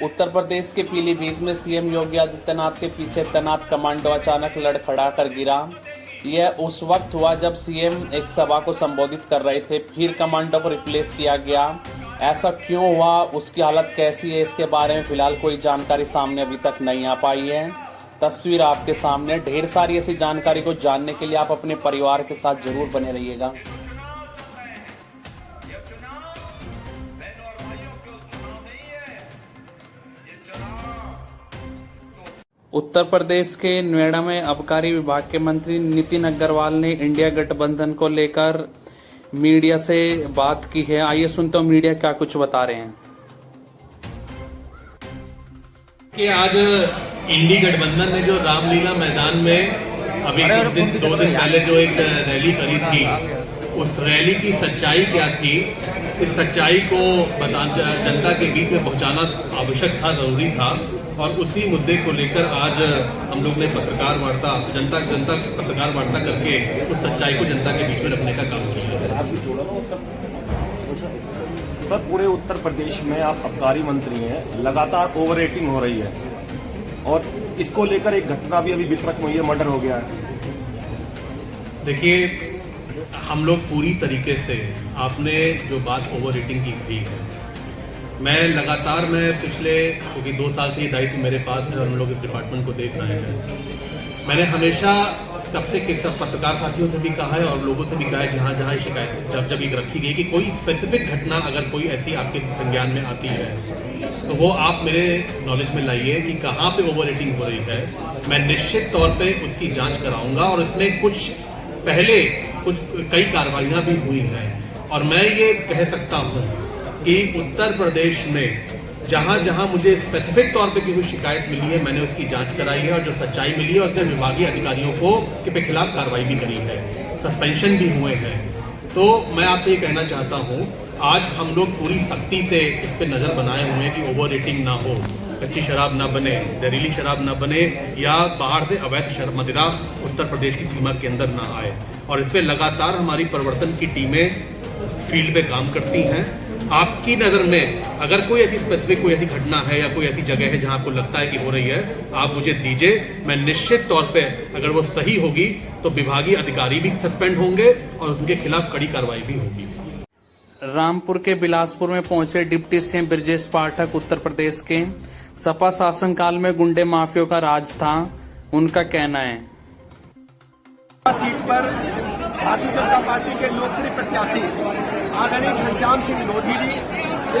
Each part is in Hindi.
उत्तर प्रदेश के पीलीभीत में सीएम योगी आदित्यनाथ के पीछे तैनात कमांडो अचानक लड़खड़ाकर गिरा। यह उस वक्त हुआ जब सीएम एक सभा को संबोधित कर रहे थे, फिर कमांडो को रिप्लेस किया गया। ऐसा क्यों हुआ, उसकी हालत कैसी है, इसके बारे में फिलहाल कोई जानकारी सामने अभी तक नहीं आ पाई है। तस्वीर आपके सामने, ढेर सारी ऐसी जानकारी को जानने के लिए आप अपने परिवार के साथ जरूर बने रहिएगा। उत्तर प्रदेश के नोएडा में आबकारी विभाग के मंत्री नितिन अग्रवाल ने इंडिया गठबंधन को लेकर मीडिया से बात की है। आइए सुनते हैं मीडिया क्या कुछ बता रहे हैं। कि आज इंडी गठबंधन ने जो रामलीला मैदान में अभी कुछ दिन 2 दिन पहले जो एक रैली करी थी, उस रैली की सच्चाई क्या थी, इस सच्चाई को जनता के बीच में पहुंचाना आवश्यक था, जरूरी था। और उसी मुद्दे को लेकर आज हम लोग ने पत्रकार वार्ता पत्रकार वार्ता करके उस सच्चाई को जनता के बीच में रखने का काम किया। सर, पूरे उत्तर प्रदेश में आप आबकारी मंत्री हैं, लगातार ओवर रेटिंग हो रही है और इसको लेकर एक घटना भी अभी बिसरक में ये मर्डर हो गया है। देखिए, हम लोग पूरी तरीके से, आपने जो बात ओवर रेटिंग की कही है, मैं पिछले क्योंकि 2 साल से ये दायित्व मेरे पास है और हम लोग इस डिपार्टमेंट को देख रहे हैं। मैंने हमेशा सबसे पत्रकार साथियों से भी कहा है और लोगों से भी कहा है, जहां जहां शिकायत जब ये रखी गई कि कोई स्पेसिफिक घटना अगर कोई ऐसी आपके संज्ञान में आती है तो वो आप मेरे नॉलेज में लाइए कि कहाँ पे ओवर रेटिंग हो रही है। मैं निश्चित तौर पे उसकी जांच कराऊंगा और इसमें पहले कई कार्रवाइयां भी हुई हैं। और मैं ये कह सकता हूं कि उत्तर प्रदेश में जहां जहां मुझे स्पेसिफिक तौर पे कोई शिकायत मिली है, मैंने उसकी जांच कराई है और जो सच्चाई मिली है उसने विभागीय अधिकारियों के खिलाफ कार्रवाई भी करी है, सस्पेंशन भी हुए हैं। तो मैं आपसे ये कहना चाहता हूं, आज हम लोग पूरी सख्ती से इस पे नजर बनाए हुए हैं कि ओवर रेटिंग ना हो, कच्ची शराब ना बने, जहरीली शराब ना बने या बाहर से अवैध मदिरा उत्तर प्रदेश की सीमा के अंदर ना आए। और इस पे लगातार हमारी प्रवर्तन की टीमें फील्ड पे काम करती हैं। आपकी नजर में अगर कोई ऐसी स्पेसिफिक कोई ऐसी घटना है या कोई ऐसी जगह है जहां आपको लगता है कि हो रही है, आप मुझे दीजिए। मैं निश्चित तौर पे अगर वो सही होगी तो विभागीय अधिकारी भी सस्पेंड होंगे और उनके खिलाफ कड़ी कार्रवाई भी होगी। रामपुर के बिलासपुर में पहुंचे डिप्टी सीएम ब्रजेश पाठक। उत्तर प्रदेश के सपा शासनकाल में गुंडे माफियों का राज था, उनका कहना है। सीट पर भारतीय जनता पार्टी के लोकप्रिय प्रत्याशी आदरणीय घनश्याम सिंह लोधी जी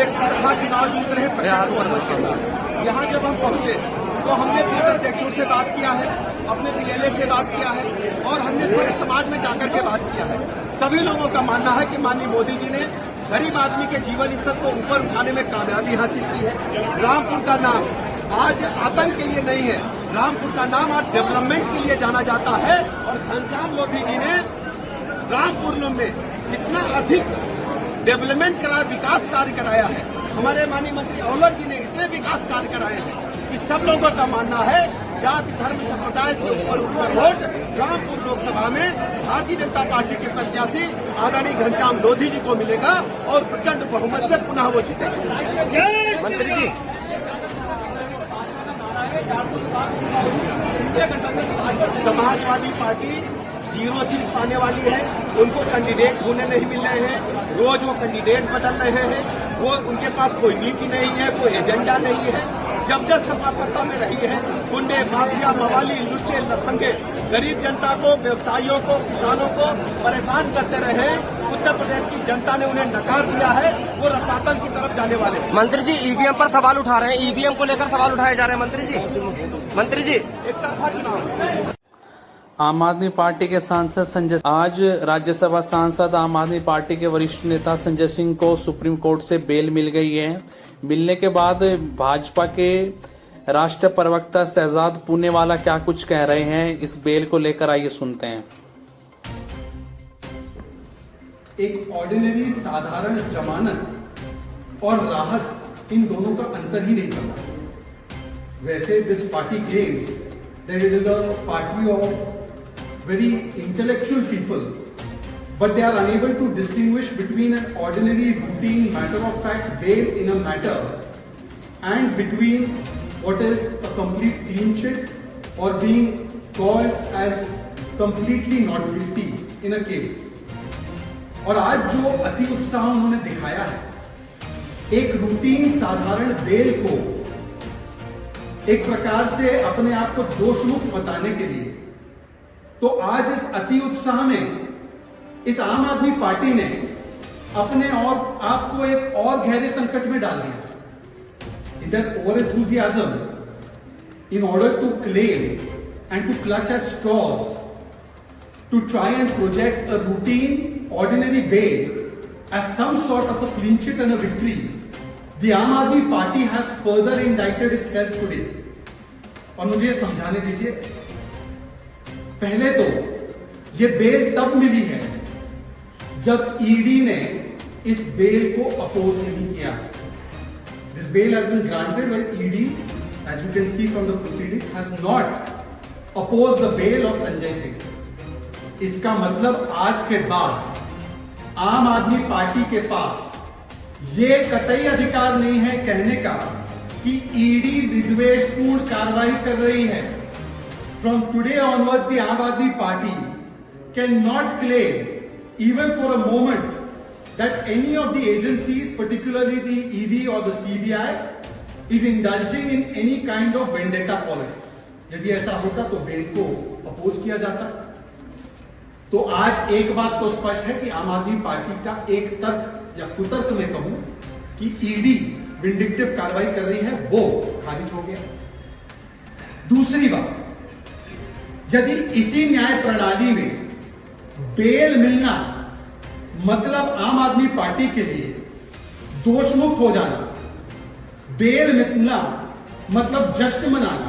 एक तरफा चुनाव जीत रहे प्रचंड बहुमत के साथ। यहाँ जब हम पहुंचे तो हमने बूथ अध्यक्षों से बात किया है, अपने पीएलए से बात किया है और हमने पूरे समाज में जाकर के बात किया है। सभी लोगों का मानना है कि माननीय मोदी जी ने गरीब आदमी के जीवन स्तर को ऊपर उठाने में कामयाबी हासिल की है। रामपुर का नाम आज आतंक के लिए नहीं है, रामपुर का नाम आज डेवलपमेंट के लिए जाना जाता है। और घनश्याम लोधी जी ने रामपुर में इतना अधिक डेवलपमेंट कराया, विकास कार्य कराया है। हमारे माननीय मंत्री औलख जी ने इतने विकास कार्य कराए हैं कि सब लोगों का मानना है जाति धर्म संप्रदाय से ऊपर वोट रामपुर लोकसभा में भारतीय जनता पार्टी के प्रत्याशी आदरणीय घनश्याम लोधी जी को मिलेगा और प्रचंड बहुमत से पुनः वो जीतेंगे। मंत्री जी, समाजवादी पार्टी 0 सीट पाने वाली है, उनको कैंडिडेट ढूंढने नहीं मिल रहे हैं, रोज वो कैंडिडेट बदल रहे हैं, वो उनके पास कोई नीति नहीं है, कोई एजेंडा नहीं है। जब सपा सत्ता में रही है, गुंडे माफिया मवाली लुच्चे लफंगे गरीब जनता को, व्यवसायियों को, किसानों को परेशान करते रहे। उत्तर प्रदेश की जनता ने उन्हें नकार दिया है, वो रसातल की तरफ जाने वाले हैं। मंत्री जी ईवीएम पर सवाल उठा रहे हैं, ईवीएम को लेकर सवाल उठाए जा रहे हैं। मंत्री जी एक तरफा चुनाव। आम आदमी पार्टी के सांसद संजय, आज राज्यसभा सांसद आम आदमी पार्टी के वरिष्ठ नेता संजय सिंह को सुप्रीम कोर्ट से बेल मिल गई है। मिलने के बाद भाजपा के राष्ट्रीय प्रवक्ता शहजाद पूनेवाला क्या कुछ कह रहे हैं इस बेल को लेकर, आइए सुनते हैं। एक ऑर्डिनरी साधारण जमानत और राहत, इन दोनों का अंतर ही नहीं पता। वैसे this party claims that it is a party of very intellectual people, but they are unable to distinguish between an ordinary routine matter of fact bail in a matter and between what is a complete clean sheet or being called as completely not guilty in a case. और आज जो अति उत्साह उन्होंने दिखाया है एक रूटीन साधारण बेल को एक प्रकार से अपने आप को दोषमुक्त बताने के लिए, तो आज इस अति उत्साह में इस आम आदमी पार्टी ने अपने और आपको एक और गहरे संकट में डाल दिया. In their over enthusiasm, in order to claim and to clutch at straws, to try and project a routine, ordinary bail as some sort of a clean sheet and a victory, the Aam Aadmi Party has further indicted itself today. और मुझे ये समझाने दीजिए, पहले तो ये बेल तब मिली है जब ईडी ने इस बेल को अपोज नहीं किया. This bail has been granted when ED, as you can see from the proceedings, has not opposed the bail of Sanjay Singh. इसका मतलब आज के बाद आम आदमी पार्टी के पास ये कतई अधिकार नहीं है कहने का कि ईडी विद्वेषपूर्ण कार्रवाई कर रही है. From today onwards, the Aam Aadmi Party cannot claim, even for a moment, that any of the agencies, particularly the ED or the CBI, is indulging in any kind of vendetta politics. यदि ऐसा होता तो बेल को अपोज किया जाता. तो आज एक बात तो स्पष्ट है कि आम आदमी पार्टी का एक तर्क या कुतर्क में कहूं कि ईडी विंडिक्टिव कार्रवाई कर रही है, वो खारिज हो गया. दूसरी बात, यदि इसी न्याय प्रणाली में बेल मिलना मतलब आम आदमी पार्टी के लिए दोषमुक्त हो जाना, बेल मिलना मतलब जश्न मनाना,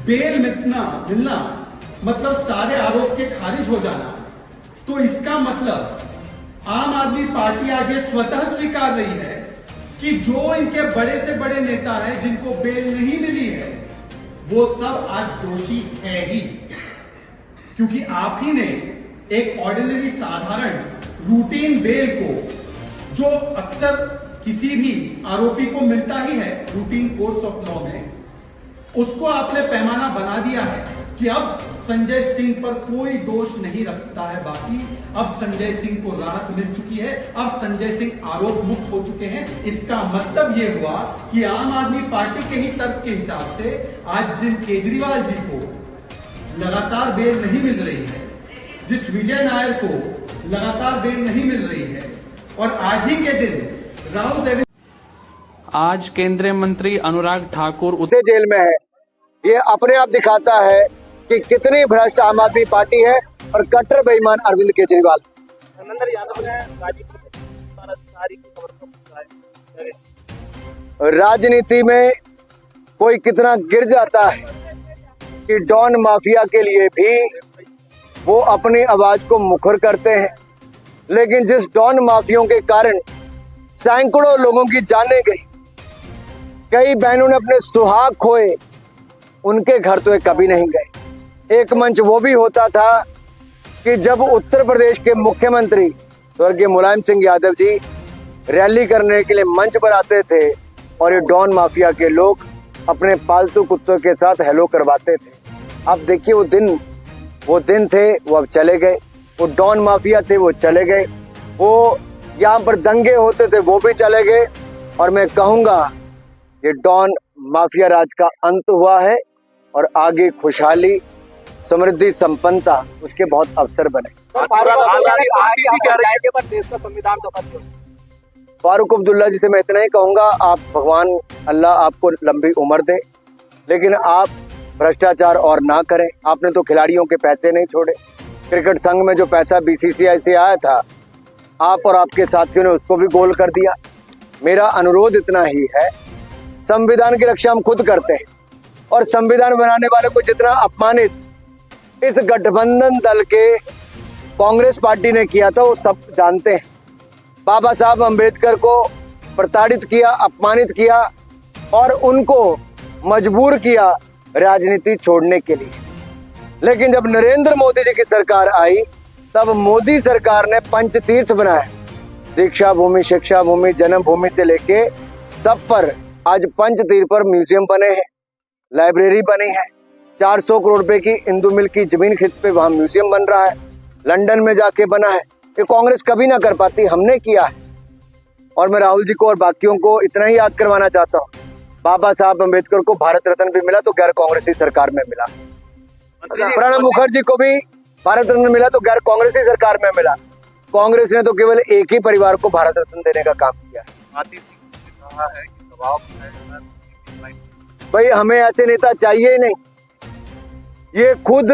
बेल मिलना मतलब सारे आरोप के खारिज हो जाना, तो इसका मतलब आम आदमी पार्टी आज ये स्वतः स्वीकार रही है कि जो इनके बड़े से बड़े नेता हैं जिनको बेल नहीं मिली है वो सब आज दोषी है ही, क्योंकि आप ही ने एक ऑर्डिनरी साधारण रूटीन बेल को, जो अक्सर किसी भी आरोपी को मिलता ही है रूटीन कोर्स ऑफ लॉ में, उसको आपने पैमाना बना दिया है कि अब संजय सिंह पर कोई दोष नहीं रखता है बाकी. अब संजय सिंह को राहत मिल चुकी है, अब संजय सिंह आरोप मुक्त हो चुके हैं. इसका मतलब यह हुआ कि आम आदमी पार्टी के ही तर्क के हिसाब से आज जिन केजरीवाल जी को लगातार बेल नहीं मिल रही है, जिस विजय नायर को लगातार बेल नहीं मिल रही है, और आज ही के दिन राहुल आज केंद्रीय मंत्री अनुराग ठाकुर उसे जेल में है. ये अपने आप दिखाता है कि कितनी भ्रष्ट आम आदमी पार्टी है और कट्टर बेईमान अरविंद केजरीवाल. राजनीति में कोई कितना गिर जाता है कि डॉन माफिया के लिए भी वो अपनी आवाज को मुखर करते हैं, लेकिन जिस डॉन माफियों के कारण सैकड़ों लोगों की जानें गई, कई बहनों ने अपने सुहाग खोए, उनके घर तो कभी नहीं गए. एक मंच वो भी होता था कि जब उत्तर प्रदेश के मुख्यमंत्री स्वर्गीय मुलायम सिंह यादव जी रैली करने के लिए मंच पर आते थे और ये डॉन माफिया के लोग अपने पालतू कुत्तों के साथ हेलो करवाते थे. अब देखिए वो दिन थे, वो अब चले गए. वो डॉन माफिया थे, वो चले गए. वो यहाँ पर दंगे होते थे, वो भी चले गए. और मैं कहूँगा ये डॉन माफिया राज का अंत हुआ है और आगे खुशहाली, समृद्धि, संपन्नता, उसके बहुत अवसर बने. फारूक अब्दुल्ला जी से मैं इतना ही कहूँगा, आप भगवान अल्लाह आपको लंबी उम्र दे, लेकिन आप भ्रष्टाचार और ना करें. आपने तो खिलाड़ियों के पैसे नहीं छोड़े. क्रिकेट संघ में जो पैसा बीसीसीआई से आया था, आप और आपके साथियों ने उसको भी गोल कर दिया. मेरा अनुरोध इतना ही है, संविधान की रक्षा हम खुद करते हैं और संविधान बनाने वाले को जितना अपमानित इस गठबंधन दल के कांग्रेस पार्टी ने किया था वो सब जानते हैं. बाबा साहब अंबेडकर को प्रताड़ित किया, अपमानित किया और उनको मजबूर किया राजनीति छोड़ने के लिए. लेकिन जब नरेंद्र मोदी जी की सरकार आई, तब मोदी सरकार ने पंचतीर्थ बनाए. दीक्षा भूमि, शिक्षा भूमि, जन्मभूमि से लेके सब पर आज पंचतीर्थ पर म्यूजियम बने हैं, लाइब्रेरी बनी है, 400 करोड़ रुपए की इंदु मिल की जमीन खरीद पे वहां म्यूजियम बन रहा है, लंदन में जाके बना है। ये कांग्रेस कभी ना कर पाती, हमने किया है। और मैं राहुल जी को और बाकियों को इतना ही याद करवाना चाहता हूँ, बाबा साहब अम्बेडकर को भारत रत्न भी मिला तो गैर कांग्रेसी सरकार में मिला, प्रणब मुखर्जी को भी भारत रत्न मिला तो गैर कांग्रेसी सरकार में मिला। कांग्रेस ने तो केवल एक ही परिवार को भारत रत्न देने का काम किया है। भाई हमें ऐसे नेता चाहिए ही नहीं, ये खुद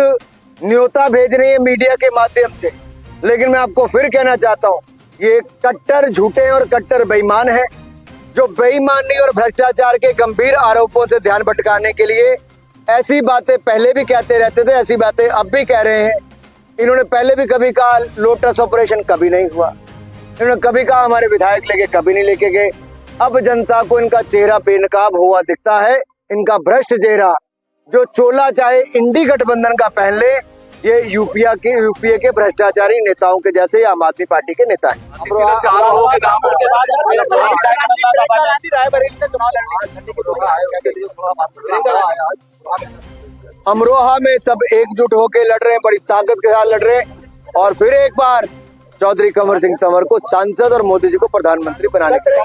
न्योता भेज रही है मीडिया के माध्यम से। लेकिन मैं आपको फिर कहना चाहता हूँ, ये कट्टर झूठे और कट्टर बेईमान है, जो बेईमानी और भ्रष्टाचार के गंभीर आरोपों से ध्यान भटकाने के लिए ऐसी बातें पहले भी कहते रहते थे, ऐसी बातें अब भी कह रहे हैं। इन्होंने पहले भी कभी कहा लोटस ऑपरेशन, कभी नहीं हुआ। इन्होंने कभी कहा हमारे विधायक लेके, कभी नहीं लेके गए। अब जनता को इनका चेहरा बेनकाब हुआ दिखता है, इनका भ्रष्ट चेहरा। जो चोला चाहे इंडी गठबंधन का पहन ले, ये यूपीए के भ्रष्टाचारी नेताओं के जैसे आम आदमी पार्टी के नेता हैं। अमरोहा में सब एकजुट होकर लड़ रहे हैं, बड़ी ताकत के साथ लड़ रहे हैं, और फिर एक बार चौधरी कंवर सिंह तंवर को सांसद और मोदी जी को प्रधानमंत्री बनाने के लिए।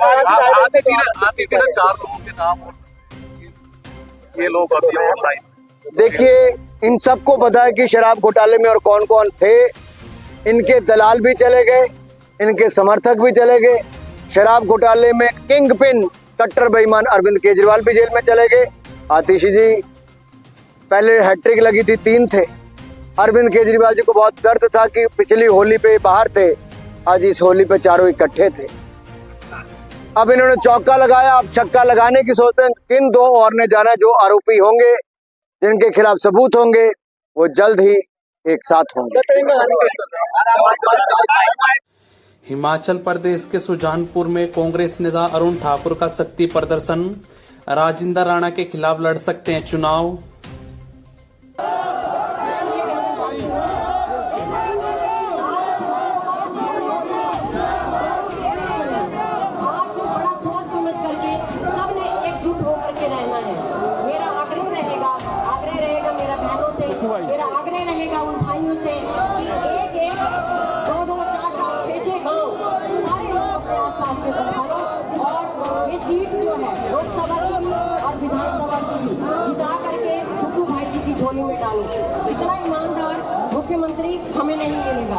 देखिए, इन सबको पता है कि शराब घोटाले में और कौन कौन थे। इनके दलाल भी चले गए, इनके समर्थक भी चले गए। शराब घोटाले में किंग पिन कट्टर बेईमान अरविंद केजरीवाल भी जेल में चले गए। आतिशी जी पहले हैट्रिक लगी थी, 3 थे। अरविंद केजरीवाल जी को बहुत दर्द था कि पिछली होली पे बाहर थे, आज इस होली पे चारों इकट्ठे थे। अब इन्होंने चौका लगाया, अब छक्का लगाने की सोचते हैं। किन 2 और ने जाना जो आरोपी होंगे, जिनके खिलाफ सबूत होंगे, वो जल्द ही एक साथ होंगे। हिमाचल प्रदेश के सुजानपुर में कांग्रेस नेता अरुण ठाकुर का शक्ति प्रदर्शन, राजिंदर राणा के खिलाफ लड़ सकते हैं चुनाव। मेरा आग्रह रहेगा उन भाइयों से कि एक एक 2-2, 4-4, 6-6 गांव सारे लोग अपने आसपास के संभालें और ये सीट जो है लोकसभा की भी और विधानसभा की भी जिता करके सुक्खू भाई जी की झोली में डालो। इतना ईमानदार मुख्यमंत्री हमें नहीं मिलेगा।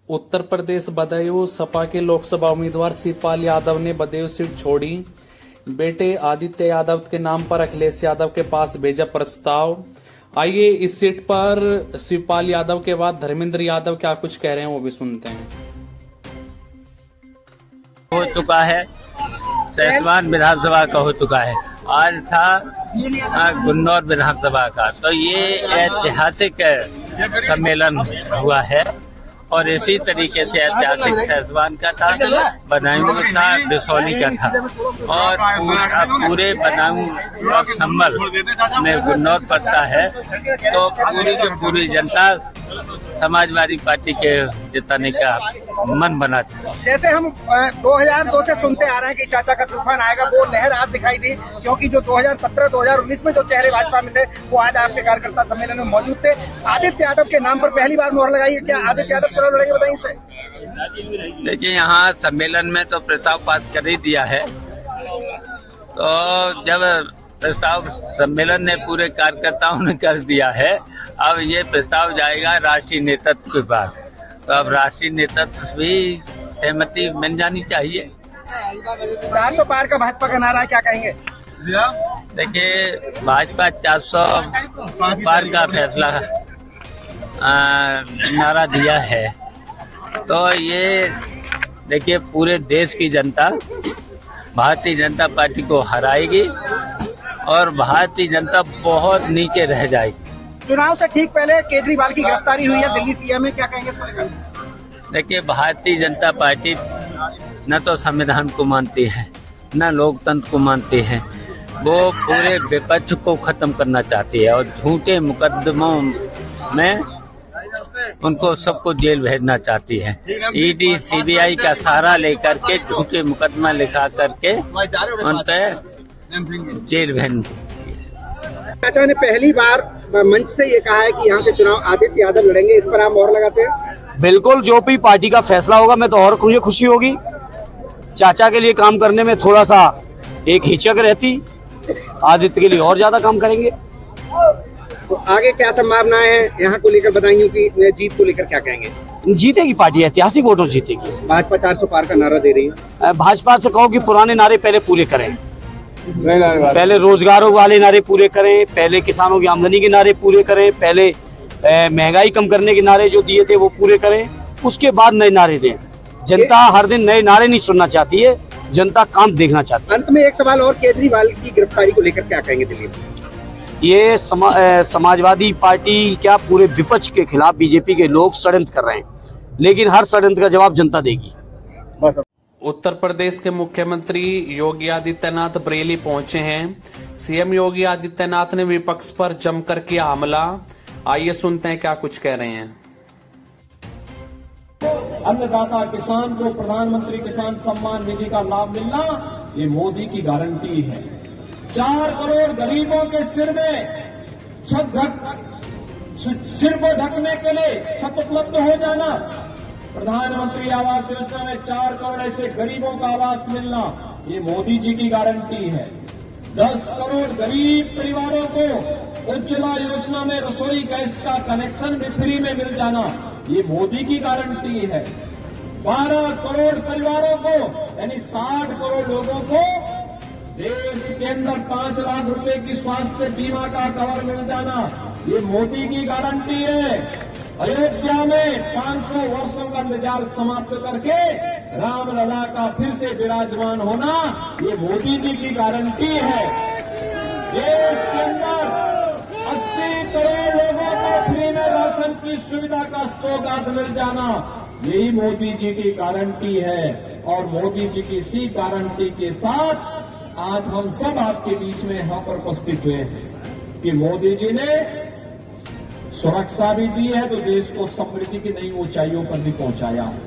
उत्तर प्रदेश बदायूं सपा के लोकसभा उम्मीदवार शिवपाल यादव ने बदायूं सीट छोड़ी। बेटे आदित्य यादव के नाम पर अखिलेश यादव के पास भेजा प्रस्ताव। आइए इस सीट पर शिवपाल यादव के बाद धर्मेंद्र यादव क्या कुछ कह रहे हैं वो भी सुनते हैं। हो चुका है, सैसवान विधानसभा का हो चुका है, आज था गुन्नौर विधानसभा का। तो ये ऐतिहासिक सम्मेलन हुआ है और इसी तरीके से ऐतिहासिक सैसवान का था, बदायूं का था, बिसौली का था और पूरे बदायूं और संभल में गुन्नौर पड़ता है। तो पूरी की पूरी जनता समाजवादी पार्टी के जिताने का मन बनाती है। जैसे हम 2002 से सुनते आ रहे हैं कि चाचा का तूफान आएगा, वो लहर आज दिखाई दी, क्योंकि जो 2017-2019 में जो चेहरे भाजपा में थे वो आज आपके कार्यकर्ता सम्मेलन में मौजूद थे। आदित्य यादव के नाम पर पहली बार मोहर लगाई है, क्या आदित्य यादव चुनाव लड़ेंगे, बताइए इसे। देखिए, यहाँ सम्मेलन में तो प्रस्ताव पास कर ही दिया है, तो जब प्रस्ताव सम्मेलन ने पूरे कार्यकर्ताओं ने कर दिया है, अब ये प्रस्ताव जाएगा राष्ट्रीय नेतृत्व के पास। तो अब राष्ट्रीय नेतृत्व भी सहमति मिल जानी चाहिए। 400 पार का भाजपा का नारा है, क्या कहेंगे? देखिए, भाजपा 400 पार का फैसला नारा दिया है, तो ये देखिए पूरे देश की जनता भारतीय जनता पार्टी को हराएगी और भारतीय जनता बहुत नीचे रह जाएगी। चुनाव से ठीक पहले केजरीवाल की गिरफ्तारी हुई है दिल्ली सीएम में, क्या कहेंगे इस पर? देखिए, भारतीय जनता पार्टी न तो संविधान को मानती है न लोकतंत्र को मानती है। वो पूरे विपक्ष को खत्म करना चाहती है और झूठे मुकदमों में उनको सबको जेल भेजना चाहती है। ईडी सीबीआई का सहारा लेकर के झूठे मुकदमा लिखा करके उन पर जेल भेज। चाचा ने पहली बार मंच से ये कहा है कि यहाँ से चुनाव आदित्य यादव लड़ेंगे, इस पर आप मोहर लगाते हैं? बिल्कुल, जो भी पार्टी का फैसला होगा मैं तो और मुझे खुशी होगी। चाचा के लिए काम करने में थोड़ा सा एक हिचक रहती, आदित्य के लिए और ज्यादा काम करेंगे। तो आगे क्या संभावनाएं हैं यहाँ को लेकर बताइए कि जीत को लेकर क्या कहेंगे? जीतेगी पार्टी, ऐतिहासिक वोटों जीतेगी। भाजपा 400 पार का नारा दे रही है। भाजपा से कहो कि पुराने नारे पहले पूरे करें, पहले रोजगारों वाले नारे पूरे करें, पहले किसानों की आमदनी के नारे पूरे करें, पहले महंगाई कम करने के नारे जो दिए थे वो पूरे करें, उसके बाद नए नारे दें। जनता हर दिन नए नारे नहीं सुनना चाहती है, जनता काम देखना चाहती है। अंत में एक सवाल और, केजरीवाल की गिरफ्तारी को लेकर क्या कहेंगे दिल्ली में? ये समाजवादी पार्टी क्या पूरे विपक्ष के खिलाफ बीजेपी के लोग षड्यंत्र कर रहे हैं, लेकिन हर षड्यंत्र का जवाब जनता देगी। उत्तर प्रदेश के मुख्यमंत्री योगी आदित्यनाथ बरेली पहुंचे हैं। सीएम योगी आदित्यनाथ ने विपक्ष पर जमकर किया हमला। आइए सुनते हैं क्या कुछ कह रहे हैं। अन्नदाता किसान को प्रधानमंत्री किसान सम्मान निधि का लाभ मिलना, ये मोदी की गारंटी है। 4 करोड़ गरीबों के सिर को ढकने के लिए छत उपलब्ध हो जाना, प्रधानमंत्री आवास योजना में 4 करोड़ ऐसे गरीबों का आवास मिलना, ये मोदी जी की गारंटी है। 10 करोड़ गरीब परिवारों को उज्ज्वला योजना में रसोई गैस का कनेक्शन भी फ्री में मिल जाना, ये मोदी की गारंटी है। 12 करोड़ परिवारों को यानी 60 करोड़ लोगों को देश के अंदर 5 लाख रुपए की स्वास्थ्य बीमा का कवर मिल जाना, ये मोदी की गारंटी है। अयोध्या में 500 वर्षों का इंतजार समाप्त करके रामलला का फिर से विराजमान होना, ये मोदी जी की गारंटी है। देश के अंदर 80 करोड़ लोगों को फ्री में राशन की सुविधा का सौगात मिल जाना, यही मोदी जी की गारंटी है। और मोदी जी की इसी गारंटी के साथ आज हम सब आपके बीच में यहां पर उपस्थित हुए हैं कि मोदी जी ने सुरक्षा भी दी है तो देश को समृद्धि की नई ऊंचाइयों पर भी पहुंचाया है।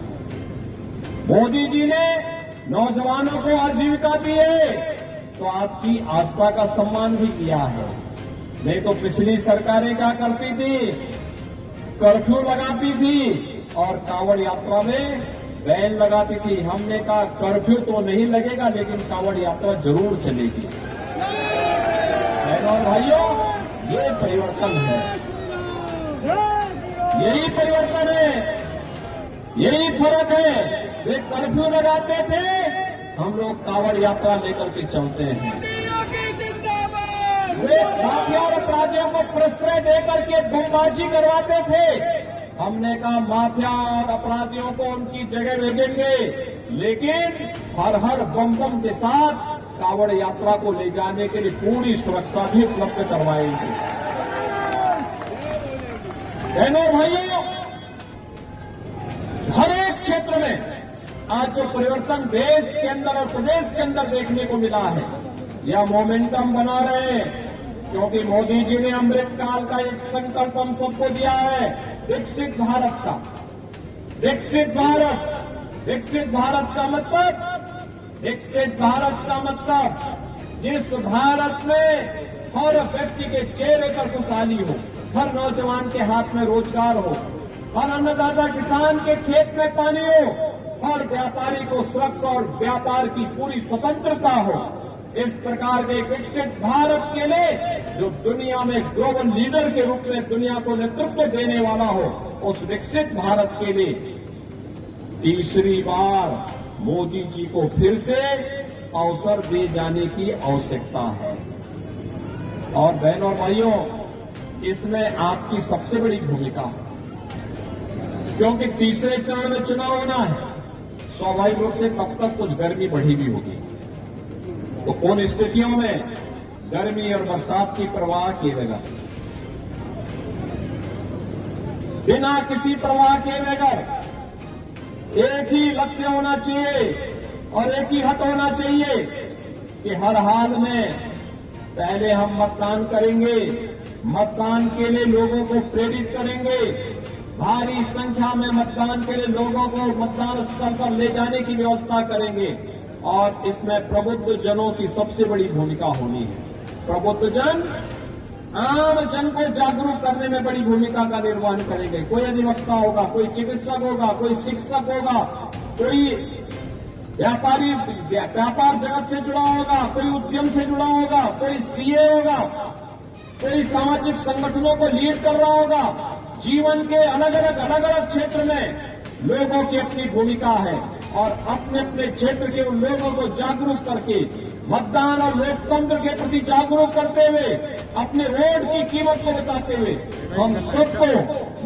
मोदी जी ने नौजवानों को आजीविका दी है तो आपकी आस्था का सम्मान भी किया है। नहीं तो पिछली सरकारें क्या करती थी, कर्फ्यू लगाती थी और कांवड़ यात्रा में बैन लगाती थी। हमने कहा कर्फ्यू तो नहीं लगेगा लेकिन कांवड़ यात्रा जरूर चलेगी। बहनों और भाइयों, ये परिवर्तन है, यही परिवर्तन है, यही फर्क है। वे कर्फ्यू लगाते थे, हम लोग कांवड़ यात्रा लेकर के चलते हैं। वे माफिया और अपराधियों को प्रश्रय देकर के बमबाजी करवाते थे, हमने कहा माफिया और अपराधियों को उनकी जगह भेजेंगे, लेकिन हर बम के साथ कांवड़ यात्रा को ले जाने के लिए पूरी सुरक्षा भी उपलब्ध करवाएंगे। बहनों भाइयों, हर एक क्षेत्र में आज जो परिवर्तन देश के अंदर और प्रदेश के अंदर देखने को मिला है, यह मोमेंटम बना रहे हैं क्योंकि मोदी जी ने अमृत काल का एक संकल्प हम सबको दिया है, विकसित भारत का। विकसित भारत, विकसित भारत का मतलब, विकसित भारत का मतलब जिस भारत में हर व्यक्ति के चेहरे पर खुशहाली हो, हर नौजवान के हाथ में रोजगार हो, हर अन्नदाता किसान के खेत में पानी हो, हर व्यापारी को सुरक्षा और व्यापार की पूरी स्वतंत्रता हो। इस प्रकार के विकसित भारत के लिए जो दुनिया में ग्लोबल लीडर के रूप में दुनिया को नेतृत्व देने वाला हो, उस विकसित भारत के लिए तीसरी बार मोदी जी को फिर से अवसर दिए जाने की आवश्यकता है। और बहनों और भाइयों, इसमें आपकी सबसे बड़ी भूमिका है क्योंकि तीसरे चरण में चुनाव होना है। स्वाभाविक रूप से तब तक कुछ गर्मी बढ़ी भी होगी, तो उन स्थितियों में गर्मी और बरसात की परवाह किए बगैर, बिना किसी परवाह किए बगैर एक ही लक्ष्य होना चाहिए और एक ही हट होना चाहिए कि हर हाल में पहले हम मतदान करेंगे, मतदान के लिए लोगों को प्रेरित करेंगे, भारी संख्या में मतदान के लिए लोगों को मतदान स्थल पर ले जाने की व्यवस्था करेंगे और इसमें प्रबुद्ध जनों की सबसे बड़ी भूमिका होनी है। प्रबुद्ध जन आम जन को जागरूक करने में बड़ी भूमिका का निर्वहन करेंगे। कोई अधिवक्ता होगा, कोई चिकित्सक होगा, कोई शिक्षक होगा, कोई व्यापार जगत से जुड़ा होगा, कोई उद्यम से जुड़ा होगा, कोई सीए होगा, कोई सामाजिक संगठनों को लीड कर रहा होगा। जीवन के अलग अलग क्षेत्र में लोगों की अपनी भूमिका है और अपने अपने क्षेत्र के उन लोगों को जागरूक करके मतदान और लोकतंत्र के प्रति जागरूक करते हुए अपने वोट की कीमत को बताते हुए हम सबको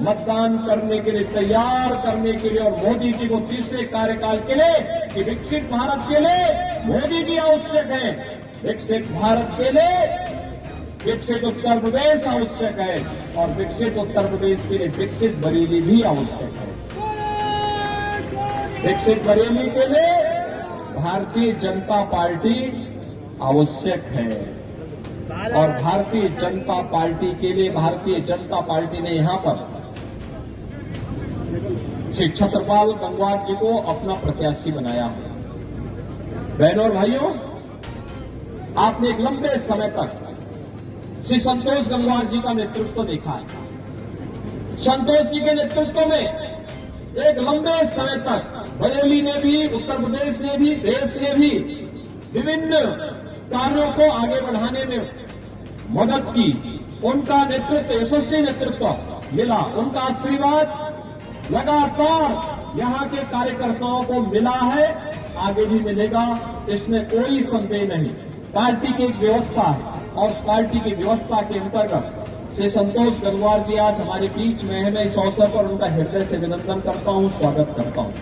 मतदान करने के लिए तैयार करने के लिए और मोदी जी को तीसरे कार्यकाल के लिए कि विकसित भारत के लिए मोदी जी आवश्यक है, विकसित भारत के लिए विकसित उत्तर प्रदेश आवश्यक है और विकसित उत्तर प्रदेश के लिए विकसित बरेली भी आवश्यक है। विकसित बरेली के लिए भारतीय जनता पार्टी आवश्यक है और भारतीय जनता पार्टी के लिए भारतीय जनता पार्टी ने यहां पर श्री छत्रपाल गंगवार जी को अपना प्रत्याशी बनाया है। बहनों और भाइयों, आपने एक लंबे समय तक श्री संतोष गंगवार जी का नेतृत्व देखा है। संतोष जी के नेतृत्व में एक लंबे समय तक बरेली ने भी, उत्तर प्रदेश ने भी, देश ने भी विभिन्न कार्यों को आगे बढ़ाने में मदद की। उनका नेतृत्व, यशस्वी नेतृत्व मिला, उनका आशीर्वाद लगातार यहां के कार्यकर्ताओं को मिला है, आगे भी मिलेगा, इसमें कोई संदेह नहीं। पार्टी की एक व्यवस्था है और उस पार्टी की व्यवस्था के अंतर्गत श्री संतोष गंगवार जी आज हमारे बीच में है। मैं इस अवसर पर उनका हृदय से अभिनंदन करता हूं, स्वागत करता हूं।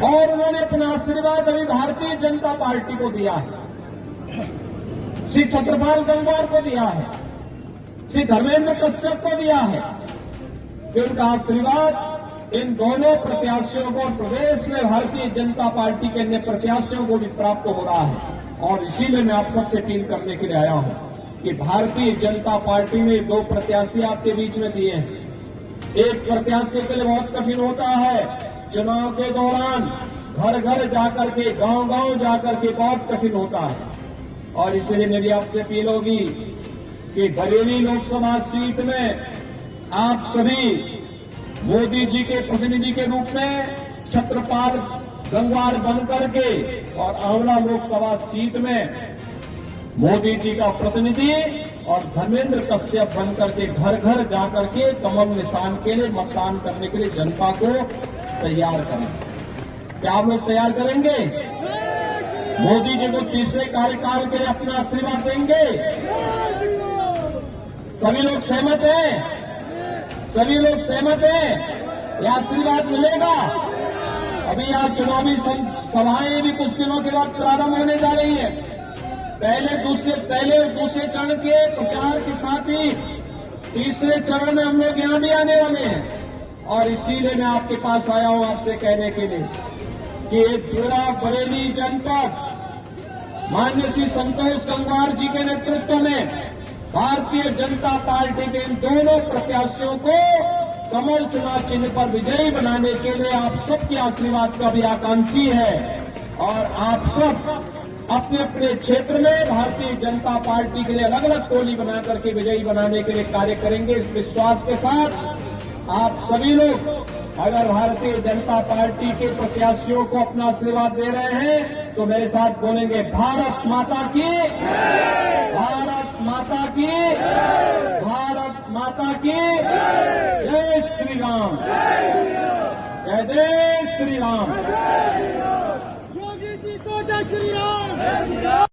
और उन्होंने अपना आशीर्वाद अभी भारतीय जनता पार्टी को दिया है, श्री छत्रपाल गंगवार को दिया है, श्री धर्मेंद्र कश्यप को दिया है। फिर उनका आशीर्वाद इन दोनों प्रत्याशियों को प्रदेश में भारतीय जनता पार्टी के अन्य प्रत्याशियों को भी प्राप्त हो रहा है। और इसीलिए मैं आप सबसे अपील करने के लिए आया हूं कि भारतीय जनता पार्टी ने दो प्रत्याशी आपके बीच में दिए हैं। एक प्रत्याशी के लिए बहुत कठिन होता है, चुनाव के दौरान घर घर जाकर के, गांव गांव जाकर के बहुत कठिन होता है। और इसलिए मेरी आपसे अपील होगी कि बरेली लोकसभा सीट में आप सभी मोदी जी के प्रतिनिधि के रूप में छत्रपाल गंगवार बनकर के और आंवला लोकसभा सीट में मोदी जी का प्रतिनिधि और धर्मेंद्र कश्यप बनकर के घर घर जाकर के कमल निशान के लिए मतदान करने के लिए जनता को तैयार करें। क्या आप लोग तैयार करेंगे? मोदी जी को तीसरे कार्यकाल के लिए अपना आशीर्वाद देंगे? सभी लोग सहमत हैं? सभी लोग सहमत हैं? यह आशीर्वाद मिलेगा। अभी आज चुनावी सभाएं भी कुछ दिनों के बाद प्रारंभ होने जा रही है। पहले दूसरे चरण के प्रचार के साथ ही तीसरे चरण में हम लोग यहां भी आने वाले हैं। और इसीलिए मैं आपके पास आया हूं आपसे कहने के लिए कि एक पूरा बरेली जनपद माननीय श्री संतोष गंगवार जी के नेतृत्व में भारतीय जनता पार्टी के इन दोनों प्रत्याशियों को कमल चुनाव चिन्ह पर विजयी बनाने के लिए आप सबके आशीर्वाद का भी आकांक्षी है। और आप सब अपने अपने क्षेत्र में भारतीय जनता पार्टी के लिए अलग अलग टोली बना करके विजयी बनाने के लिए कार्य करेंगे। इस विश्वास के साथ आप सभी लोग अगर भारतीय जनता पार्टी के प्रत्याशियों को अपना आशीर्वाद दे रहे हैं तो मेरे साथ बोलेंगे, भारत माता की, भारत माता की, भारत माता की, जय श्री राम, जय जय श्री राम। योगी जी को जय श्री राम।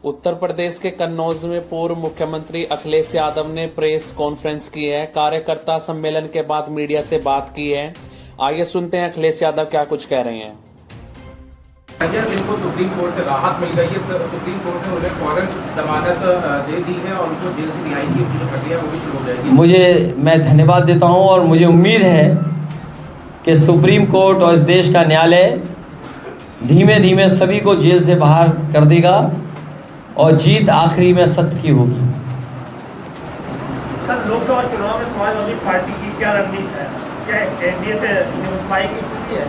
उत्तर प्रदेश के कन्नौज में पूर्व मुख्यमंत्री अखिलेश यादव ने प्रेस कॉन्फ्रेंस की है। कार्यकर्ता सम्मेलन के बाद मीडिया से बात की है। आइए सुनते हैं अखिलेश यादव क्या कुछ कह रहे हैं। संजय सिंह को सुप्रीम कोर्ट से राहत मिल गई है। सुप्रीम कोर्ट ने उन्हें फौरन जमानत दे दी है और उनको जेल से रिहाई की जो प्रक्रिया वो भी शुरू हो जाएगी। मैं धन्यवाद देता हूँ और मुझे उम्मीद है कि सुप्रीम कोर्ट और इस देश का न्यायालय धीमे धीमे सभी को जेल से बाहर कर देगा और जीत आखिरी में सत्य की होगी। सर, लोकसभा चुनाव में समाजवादी पार्टी की क्या रणनीति है? क्या एनडीए से निपट पाएगी स्थिति है?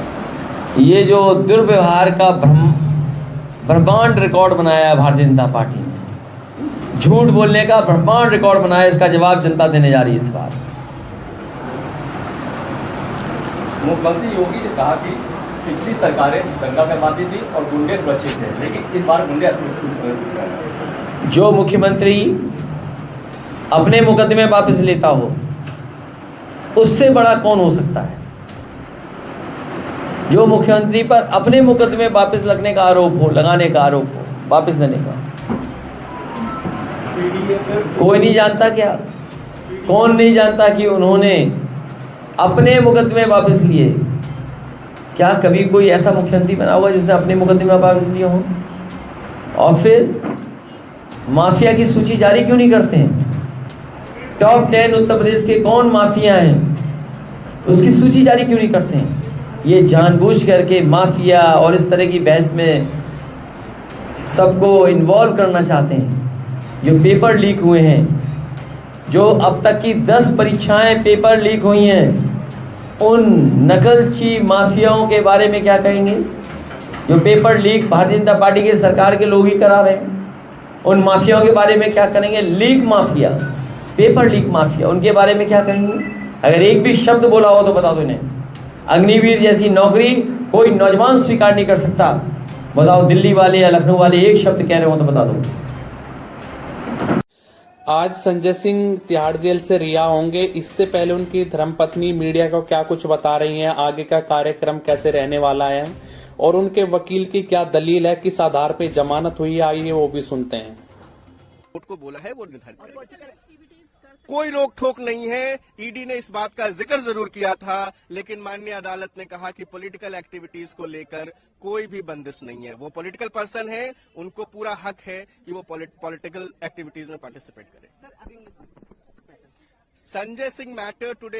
ये जो दुर्व्यवहार का ब्रह्मांड रिकॉर्ड बनाया है भारतीय जनता पार्टी ने, झूठ बोलने का ब्रह्मांड रिकॉर्ड बनाया, इसका जवाब जनता देने जा रही है इस बार। मुख्यमंत्री योगी ने कहा कि पिछली सरकारें दंगा करवाती थी और गुंडे सुरक्षित थे, लेकिन इस बार गुंडे असुरक्षित। जो मुख्यमंत्री अपने मुकदमे वापस लेता हो, उससे बड़ा कौन हो सकता है? जो मुख्यमंत्री पर अपने मुकदमे वापस लगने का आरोप हो, लगाने का आरोप हो, वापस लेने का, कोई नहीं जानता क्या? कौन नहीं जानता कि उन्होंने अपने मुकदमे वापस लिए? क्या कभी कोई ऐसा मुख्यमंत्री बना हुआ जिसने अपने मुकदमे वापस लिए हों? और फिर माफिया की सूची जारी क्यों नहीं करते हैं? टॉप 10 उत्तर प्रदेश के कौन माफिया हैं, उसकी सूची जारी क्यों नहीं करते हैं? ये जानबूझ करके माफिया और इस तरह की बहस में सबको इन्वॉल्व करना चाहते हैं। जो पेपर लीक हुए हैं, जो अब तक की 10 परीक्षाएं पेपर लीक हुई हैं, उन नकलची माफियाओं के बारे में क्या कहेंगे? जो paper leak Bharatiya Janata party के सरकार के लोग ही करा रहे हैं, उन माफियाओं के बारे में क्या करेंगे? Leak mafia, paper leak mafia, उनके बारे में क्या कहेंगे? अगर एक भी शब्द बोला हो तो बता दो इन्हें। अग्निवीर जैसी नौकरी कोई नौजवान स्वीकार नहीं कर सकता। बताओ, दिल्ली वाले या लखनऊ वाले एक शब्द कह रहे हो तो बता दो। आज संजय सिंह तिहाड़ जेल से रिहा होंगे। इससे पहले उनकी धर्मपत्नी मीडिया को क्या कुछ बता रही हैं, आगे का कार्यक्रम कैसे रहने वाला है और उनके वकील की क्या दलील है, किस आधार पे जमानत हुई है, आइए वो भी सुनते हैं। कोर्ट को बोला है वो निर्धारित करेगा। कोई रोक टोक नहीं है। ईडी ने इस बात का जिक्र जरूर किया था, लेकिन माननीय अदालत ने कहा कि पॉलिटिकल एक्टिविटीज को लेकर कोई भी बंदिश नहीं है। वो पॉलिटिकल पर्सन है, उनको पूरा हक है कि वो पॉलिटिकल एक्टिविटीज में पार्टिसिपेट करें। Sanjay Singh matter today